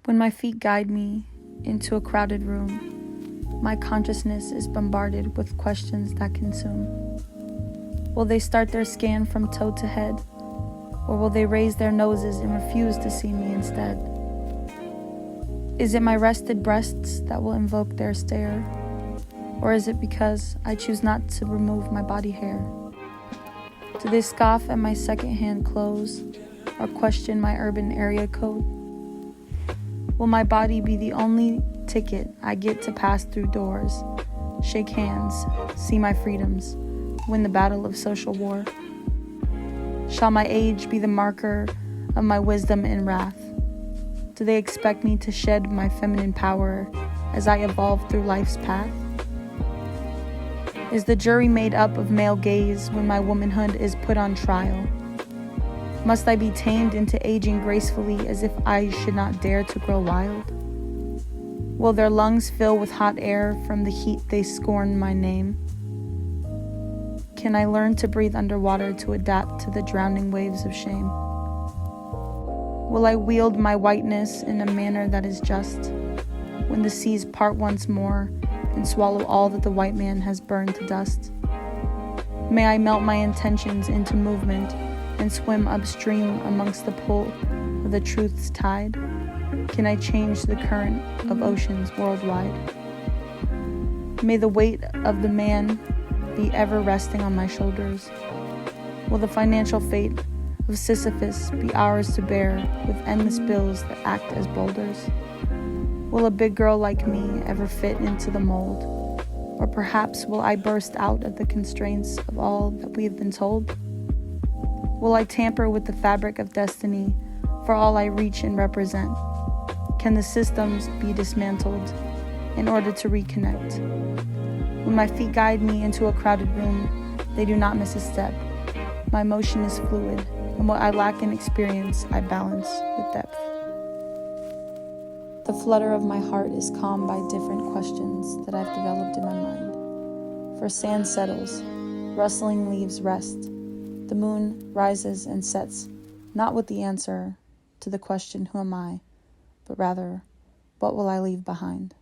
When my feet guide me into a crowded room, my consciousness is bombarded with questions that consume. Will they start their scan from toe to head, or will they raise their noses and refuse to see me instead? Is it my rested breasts that will invoke their stare, or is it because I choose not to remove my body hair? Do they scoff at my secondhand clothes, or question my urban area code? Will my body be the only ticket I get to pass through doors, shake hands, see my freedoms, win the battle of social war? Shall my age be the marker of my wisdom and wrath? Do they expect me to shed my feminine power as I evolve through life's path? Is the jury made up of male gaze when my womanhood is put on trial? Must I be tamed into aging gracefully as if I should not dare to grow wild? Will their lungs fill with hot air from the heat they scorn my name? Can I learn to breathe underwater to adapt to the drowning waves of shame? Will I wield my whiteness in a manner that is just, when the seas part once more and swallow all that the white man has burned to dust? May I melt my intentions into movement and swim upstream amongst the pull of the truth's tide? Can I change the current of oceans worldwide? May the weight of the man be ever resting on my shoulders. Will the financial fate of Sisyphus be ours to bear with endless bills that act as boulders? Will a big girl like me ever fit into the mold? Or perhaps will I burst out of the constraints of all that we have been told? Will I tamper with the fabric of destiny for all I reach and represent? Can the systems be dismantled in order to reconnect? When my feet guide me into a crowded room, they do not miss a step. My motion is fluid, and what I lack in experience, I balance with depth. The flutter of my heart is calmed by different questions that I've developed in my mind. For sand settles, rustling leaves rest. The moon rises and sets, not with the answer to the question, who am I, but rather, what will I leave behind?